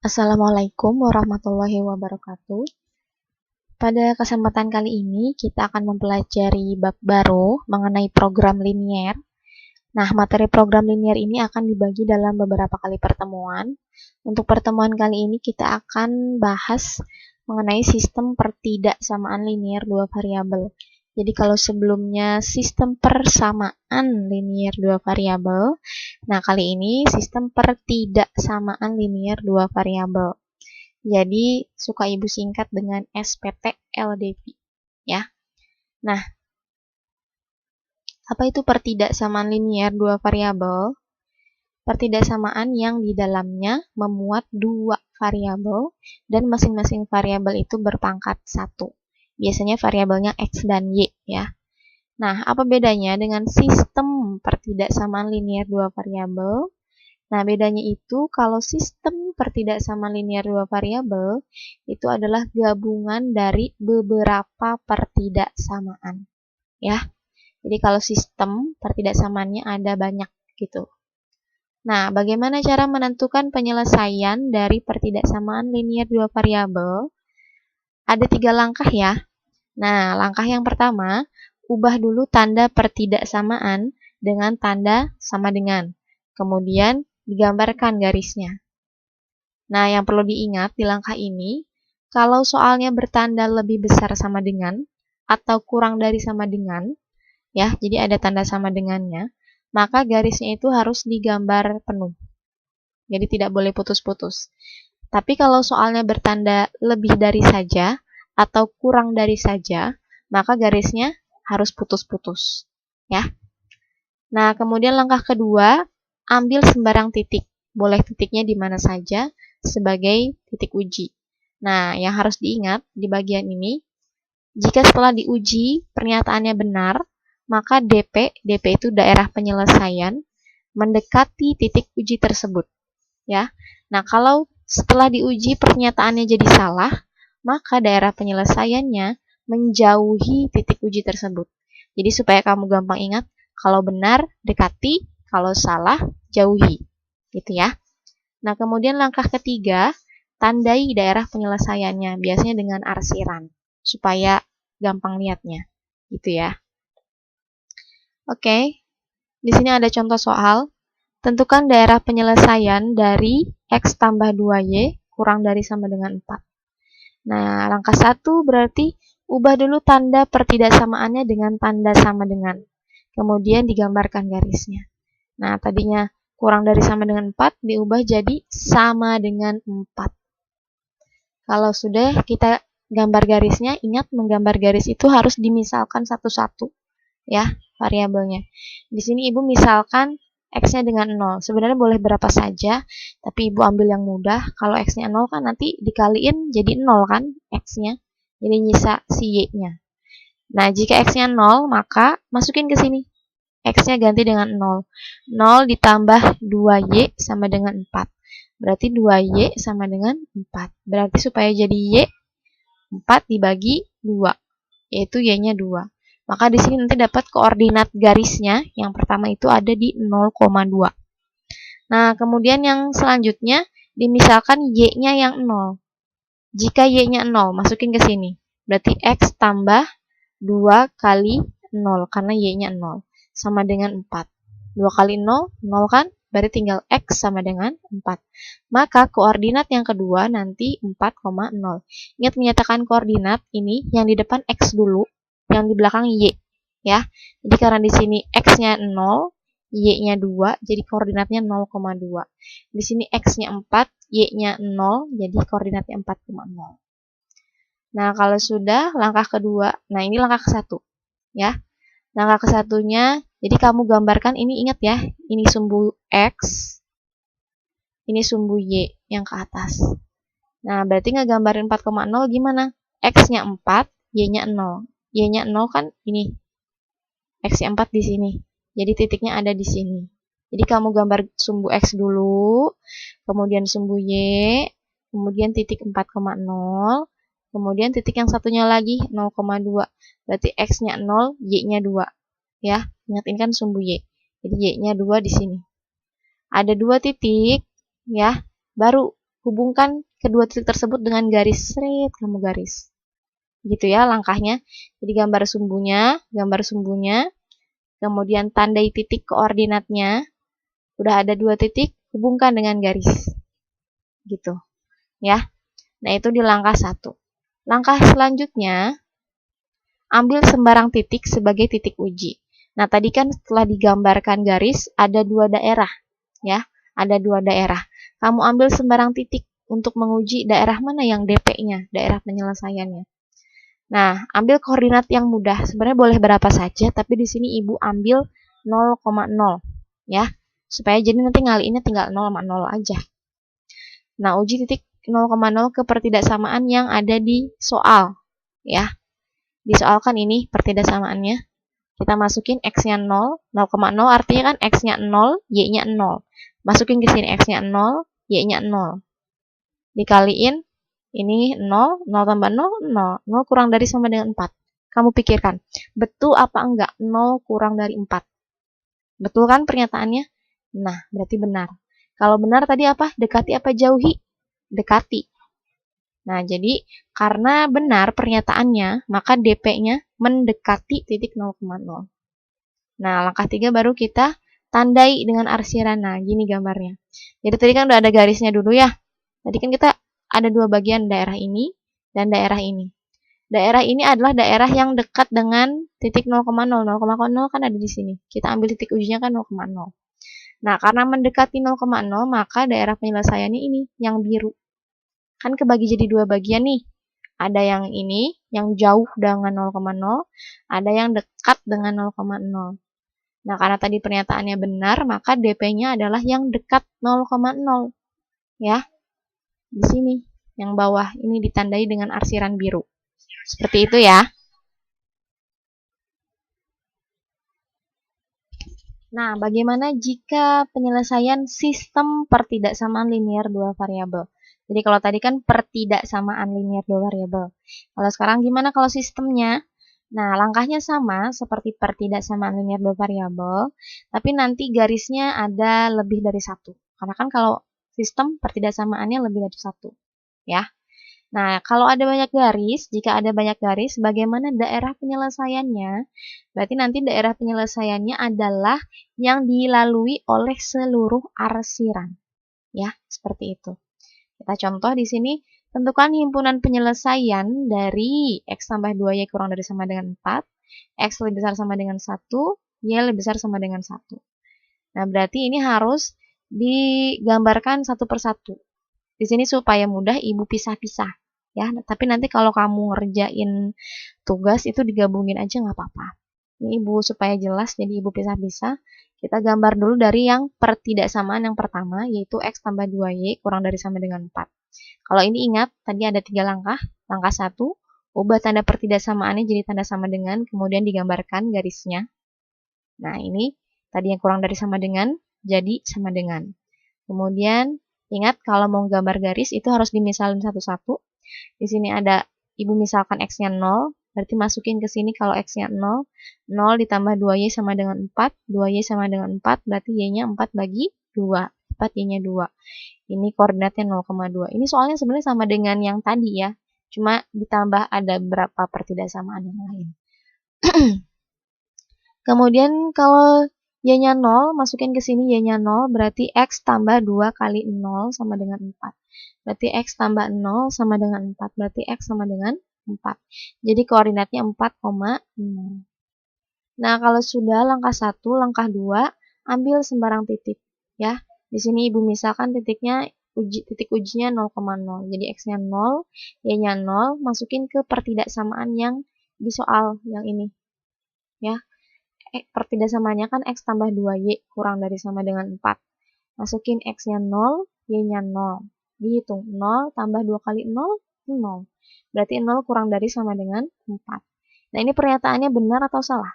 Assalamualaikum warahmatullahi wabarakatuh. Pada kesempatan kali ini, kita akan mempelajari bab baru mengenai program linier. Nah, materi program linier ini akan dibagi dalam beberapa kali pertemuan. Untuk pertemuan kali ini, kita akan bahas mengenai sistem pertidaksamaan linier dua variabel. Jadi, kalau sebelumnya sistem persamaan linier dua variabel, nah kali ini sistem pertidaksamaan linier dua variabel. Jadi suka ibu singkat dengan SPT LDV ya. Nah, apa itu pertidaksamaan linier dua variabel? Pertidaksamaan yang di dalamnya memuat dua variabel dan masing-masing variabel itu berpangkat 1. Biasanya variabelnya X dan Y ya. Nah, apa bedanya dengan sistem pertidaksamaan linier dua variabel? Nah, bedanya itu kalau sistem pertidaksamaan linier dua variabel itu adalah gabungan dari beberapa pertidaksamaan, ya. Jadi kalau sistem pertidaksamaannya ada banyak gitu. Nah, bagaimana cara menentukan penyelesaian dari pertidaksamaan linier dua variabel? Ada 3 langkah ya. Nah, langkah yang pertama, ubah dulu tanda pertidaksamaan dengan tanda sama dengan. Kemudian digambarkan garisnya. Nah, yang perlu diingat di langkah ini, kalau soalnya bertanda lebih besar sama dengan atau kurang dari sama dengan, ya, jadi ada tanda sama dengannya, maka garisnya itu harus digambar penuh. Jadi tidak boleh putus-putus. Tapi kalau soalnya bertanda lebih dari saja atau kurang dari saja, maka garisnya harus putus-putus, ya. Nah, kemudian langkah kedua, ambil sembarang titik. Boleh titiknya di mana saja sebagai titik uji. Nah, yang harus diingat di bagian ini, jika setelah diuji pernyataannya benar, maka DP itu daerah penyelesaian, mendekati titik uji tersebut. Ya. Nah, kalau setelah diuji pernyataannya jadi salah, maka daerah penyelesaiannya menjauhi titik uji tersebut. Jadi supaya kamu gampang ingat, kalau benar dekati, kalau salah jauhi. Gitu ya. Nah, kemudian langkah ketiga, tandai daerah penyelesaiannya, biasanya dengan arsiran, supaya gampang lihatnya. Gitu ya. Oke, di sini ada contoh soal. Tentukan daerah penyelesaian dari X tambah 2Y kurang dari sama dengan 4. Nah, langkah 1 berarti ubah dulu tanda pertidaksamaannya dengan tanda sama dengan. Kemudian digambarkan garisnya. Nah, tadinya kurang dari sama dengan 4 diubah jadi sama dengan 4. Kalau sudah kita gambar garisnya, ingat menggambar garis itu harus dimisalkan satu-satu ya variabelnya. Di sini ibu misalkan X-nya dengan 0. Sebenarnya boleh berapa saja, tapi ibu ambil yang mudah. Kalau X-nya 0 kan nanti dikaliin jadi 0 kan X-nya. Jadi nyisa si Y-nya. Nah, jika X-nya 0, maka masukin ke sini. X-nya ganti dengan 0. 0 ditambah 2Y sama dengan 4. Berarti 2Y sama dengan 4. Berarti supaya jadi Y, 4 dibagi 2. Yaitu Y-nya 2. Maka di sini nanti dapat koordinat garisnya. Yang pertama itu ada di 0,2. Nah, kemudian yang selanjutnya dimisalkan Y-nya yang 0. Jika Y-nya 0, masukin ke sini. Berarti X tambah 2 kali 0, karena Y-nya 0. Sama dengan 4. 2 kali 0, 0 kan? Berarti tinggal X sama dengan 4. Maka koordinat yang kedua nanti 4,0. Ingat menyatakan koordinat ini yang di depan X dulu, yang di belakang Y. Ya. Jadi karena di sini X-nya 0, Y-nya 2, jadi koordinatnya 0,2. Di sini X-nya 4, Y-nya 0, jadi koordinatnya 4,0. Nah, kalau sudah langkah kedua, nah ini langkah ke-1. Ya. Langkah ke-1-nya, jadi kamu gambarkan ini, ingat ya, ini sumbu X, ini sumbu Y yang ke atas. Nah, berarti ngegambarin 4,0 gimana? X-nya 4, Y-nya 0. Y-nya 0 kan ini. X-nya 4 di sini. Jadi titiknya ada di sini. Jadi kamu gambar sumbu X dulu, kemudian sumbu Y, kemudian titik 4,0, kemudian titik yang satunya lagi 0,2. Berarti X-nya 0, Y-nya 2. Ya, ingat ini kan sumbu Y. Jadi Y-nya 2 di sini. Ada 2 titik, ya, baru hubungkan kedua titik tersebut dengan garis, seret, kamu garis. Gitu ya langkahnya. Jadi gambar sumbunya, kemudian tandai titik koordinatnya. Udah ada 2 titik, hubungkan dengan garis. Gitu. Ya. Nah, itu di langkah 1. Langkah selanjutnya, ambil sembarang titik sebagai titik uji. Nah, tadi kan setelah digambarkan garis, ada 2 daerah. Ya, ada 2 daerah. Kamu ambil sembarang titik untuk menguji daerah mana yang DP-nya, daerah penyelesaiannya. Nah, ambil koordinat yang mudah. Sebenarnya boleh berapa saja, tapi di sini Ibu ambil 0,0 ya. Supaya jadi nanti ngaliinnya tinggal 0 sama 0 aja. Nah, uji titik 0,0 kepertidaksamaan yang ada di soal ya. Di soal kan ini pertidaksamaannya. Kita masukin X-nya 0, 0,0 artinya kan X-nya 0, Y-nya 0. Masukin ke sini X-nya 0, Y-nya 0. Dikaliin ini 0, 0 tambah 0, 0. 0 kurang dari sama dengan 4. Kamu pikirkan, betul apa enggak 0 kurang dari 4? Betul kan pernyataannya? Nah, berarti benar. Kalau benar tadi apa? Dekati apa jauhi? Dekati. Nah, jadi karena benar pernyataannya, maka DP-nya mendekati titik 0,0. Nah, langkah 3 baru kita tandai dengan arsiran. Nah, gini gambarnya. Jadi tadi kan udah ada garisnya dulu ya. Tadi kan kita ada 2 bagian, daerah ini dan daerah ini. Daerah ini adalah daerah yang dekat dengan titik 0,0. 0,0 kan ada di sini. Kita ambil titik ujinya kan 0,0. Nah, karena mendekati 0,0, maka daerah penyelesaiannya ini yang biru. Kan kebagi jadi 2 bagian nih. Ada yang ini, yang jauh dengan 0,0, ada yang dekat dengan 0,0. Nah, karena tadi pernyataannya benar, maka DP-nya adalah yang dekat 0,0. Ya, di sini, yang bawah, ini ditandai dengan arsiran biru. Seperti itu ya. Nah, bagaimana jika penyelesaian sistem pertidaksamaan linier 2 variabel? Jadi kalau tadi kan pertidaksamaan linier 2 variabel. Kalau sekarang gimana kalau sistemnya? Nah, langkahnya sama seperti pertidaksamaan linier 2 variabel, tapi nanti garisnya ada lebih dari 1. Karena kan kalau sistem pertidaksamaannya lebih dari 1. Ya. Nah, kalau ada banyak garis, jika ada banyak garis, bagaimana daerah penyelesaiannya? Berarti nanti daerah penyelesaiannya adalah yang dilalui oleh seluruh arsiran. Ya, seperti itu. Kita contoh di sini, tentukan himpunan penyelesaian dari X tambah 2Y kurang dari sama dengan 4, X lebih besar sama dengan 1, Y lebih besar sama dengan 1. Nah, berarti ini harus digambarkan satu persatu. Di sini supaya mudah Ibu pisah-pisah. Ya, tapi nanti kalau kamu ngerjain tugas itu digabungin aja nggak apa-apa. Ini Ibu supaya jelas, jadi Ibu pisah-pisah. Kita gambar dulu dari yang pertidaksamaan yang pertama, yaitu X tambah 2Y kurang dari sama dengan 4. Kalau ini ingat, tadi ada 3 langkah. Langkah 1, ubah tanda pertidaksamaannya jadi tanda sama dengan, kemudian digambarkan garisnya. Nah, ini tadi yang kurang dari sama dengan, jadi sama dengan. Kemudian, ingat kalau mau gambar garis itu harus dimisalin satu-satu. Di sini ada Ibu misalkan X-nya 0, berarti masukin ke sini kalau X-nya 0, 0 ditambah 2Y sama dengan 4, 2Y sama dengan 4, berarti Y-nya 4 bagi 2, 4 Y-nya 2. Ini koordinatnya 0,2. Ini soalnya sebenarnya sama dengan yang tadi ya, cuma ditambah ada berapa pertidaksamaan yang lain. Kemudian kalau Y-nya 0, masukin ke sini Y-nya 0, berarti X tambah 2 kali 0 sama dengan 4. Berarti X tambah 0 sama dengan 4. Berarti X sama dengan 4. Jadi koordinatnya 4,0. Nah, kalau sudah langkah 1, langkah 2, ambil sembarang titik. Ya, di sini Ibu misalkan titiknya titik ujinya 0,0. Jadi X-nya 0, Y-nya 0, masukin ke pertidaksamaan yang di soal yang ini. Ya, pertidaksamaannya kan X tambah 2Y kurang dari sama dengan 4. Masukin X-nya 0, Y-nya 0. Dihitung 0 tambah 2 kali 0, 0. Berarti 0 kurang dari sama dengan 4. Nah, ini pernyataannya benar atau salah?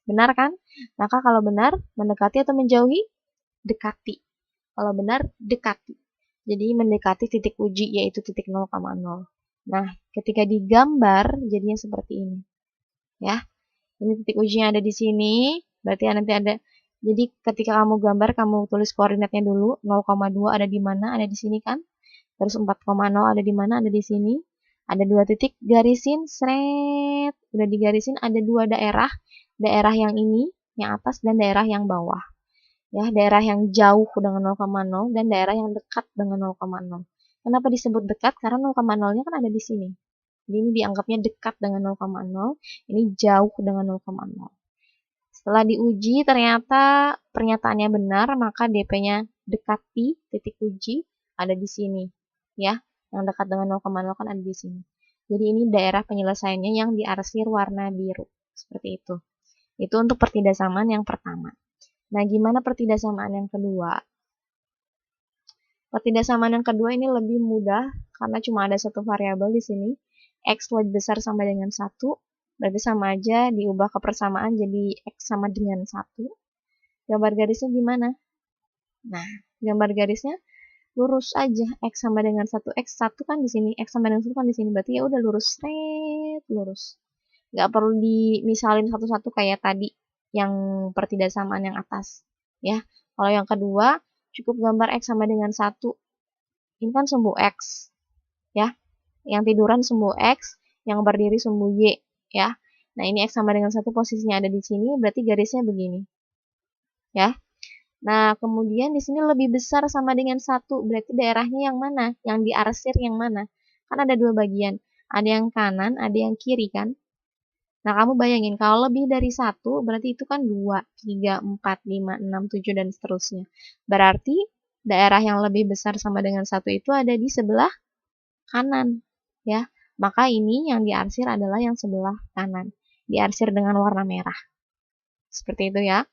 Benar kan? Maka kalau benar, mendekati atau menjauhi? Dekati. Kalau benar, dekati. Jadi mendekati titik uji, yaitu titik 0,0. Nah, ketika digambar, jadinya seperti ini. Ya. Ini titik ujinya ada di sini, berarti nanti ada. Jadi ketika kamu gambar, kamu tulis koordinatnya dulu, 0,2 ada di mana? Ada di sini kan? Terus 4,0 ada di mana? Ada di sini. Ada 2 titik, garisin, seret. Udah digarisin, ada 2 daerah. Daerah yang ini, yang atas, dan daerah yang bawah. Ya, daerah yang jauh dengan 0,0 dan daerah yang dekat dengan 0,0. Kenapa disebut dekat? Karena 0,0-nya kan ada di sini. Jadi ini dianggapnya dekat dengan 0,0, ini jauh dengan 0,0. Setelah diuji ternyata pernyataannya benar, maka DP-nya dekati titik uji ada di sini. Ya, yang dekat dengan 0,0 kan ada di sini. Jadi ini daerah penyelesaiannya yang diarsir warna biru. Seperti itu. Itu untuk pertidaksamaan yang pertama. Nah, gimana pertidaksamaan yang kedua? Pertidaksamaan yang kedua ini lebih mudah karena cuma ada satu variabel di sini. X lebih besar sama dengan 1, berarti sama aja diubah ke persamaan jadi X sama dengan 1. Gambar garisnya gimana? Nah, gambar garisnya lurus aja. X sama dengan 1. X1 kan di sini, X sama dengan 1 kan di sini. Berarti ya udah lurus, straight, lurus. Nggak perlu dimisalin satu-satu kayak tadi yang pertidaksamaan yang atas. Ya, kalau yang kedua, cukup gambar X sama dengan 1. Ini kan sumbu X. Ya, yang tiduran sumbu X, yang berdiri sumbu Y. Ya, nah ini X sama dengan 1 posisinya ada di sini, berarti garisnya begini. Ya, nah kemudian di sini lebih besar sama dengan 1, berarti daerahnya yang mana? Yang diarsir yang mana? Kan ada 2 bagian, ada yang kanan, ada yang kiri kan? Nah, kamu bayangin, kalau lebih dari 1, berarti itu kan 2, 3, 4, 5, 6, 7, dan seterusnya. Berarti daerah yang lebih besar sama dengan 1 itu ada di sebelah kanan. Ya, maka ini yang diarsir adalah yang sebelah kanan. Diarsir dengan warna merah. Seperti itu ya.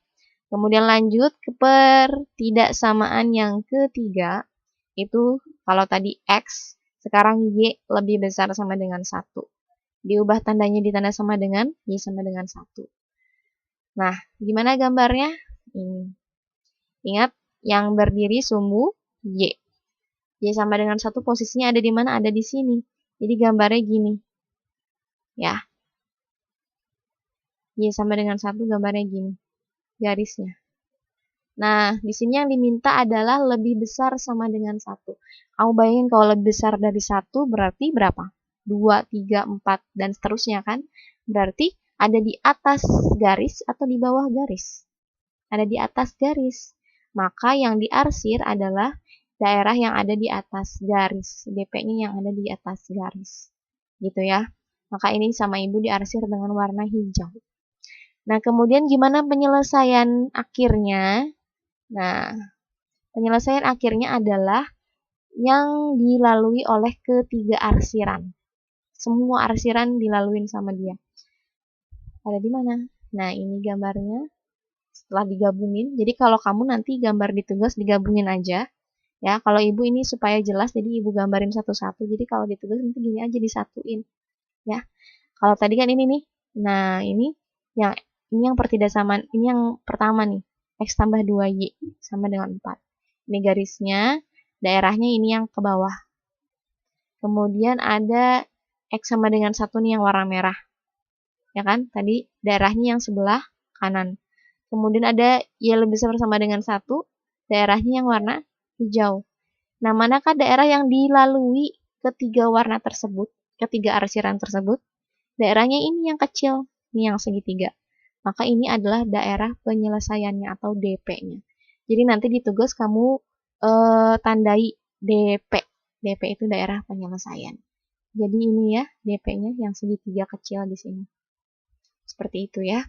Kemudian lanjut ke pertidaksamaan yang ketiga. Itu kalau tadi X, sekarang Y lebih besar sama dengan 1. Diubah tandanya ditanda sama dengan Y sama dengan 1. Nah, gimana gambarnya? Ini. Ingat, yang berdiri sumbu Y. Y sama dengan 1 posisinya ada di mana? Ada di sini. Jadi gambarnya gini. Ya. Y sama dengan 1 gambarnya gini. Garisnya. Nah, di sini yang diminta adalah lebih besar sama dengan 1. Kamu bayangin kalau lebih besar dari 1 berarti berapa? 2, 3, 4, dan seterusnya kan? Berarti ada di atas garis atau di bawah garis? Ada di atas garis. Maka yang diarsir adalah daerah yang ada di atas garis. DP-nya yang ada di atas garis. Gitu ya. Maka ini sama ibu diarsir dengan warna hijau. Nah, kemudian gimana penyelesaian akhirnya? Nah, penyelesaian akhirnya adalah yang dilalui oleh ketiga arsiran. Semua arsiran dilaluin sama dia. Ada di mana? Nah, ini gambarnya setelah digabungin. Jadi kalau kamu nanti gambar di tugas digabungin aja. Ya, kalau ibu ini supaya jelas, jadi ibu gambarin satu-satu. Jadi kalau di tugas nanti gini aja disatuin. Ya, kalau tadi kan ini nih. Nah, ini yang pertidaksamaan. Ini yang pertama nih. X tambah 2Y sama dengan 4. Ini garisnya, daerahnya ini yang ke bawah. Kemudian ada X sama dengan 1 nih yang warna merah. Ya kan? Tadi daerahnya yang sebelah kanan. Kemudian ada Y lebih besar sama dengan 1, daerahnya yang warna hijau. Nah, manakah daerah yang dilalui ketiga warna tersebut, ketiga arsiran tersebut? Daerahnya ini yang kecil, ini yang segitiga. Maka ini adalah daerah penyelesaiannya atau DP-nya. Jadi nanti di tugas kamu tandai DP. DP itu daerah penyelesaian. Jadi ini ya DP-nya yang segitiga kecil di sini. Seperti itu ya.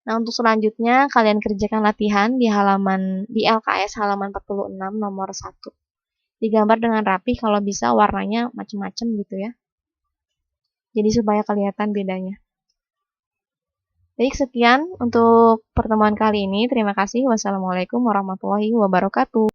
Nah, untuk selanjutnya kalian kerjakan latihan di LKS halaman 46 nomor 1. Digambar dengan rapi, kalau bisa warnanya macam-macam gitu ya. Jadi supaya kelihatan bedanya. Baik, sekian untuk pertemuan kali ini. Terima kasih. Wassalamualaikum warahmatullahi wabarakatuh.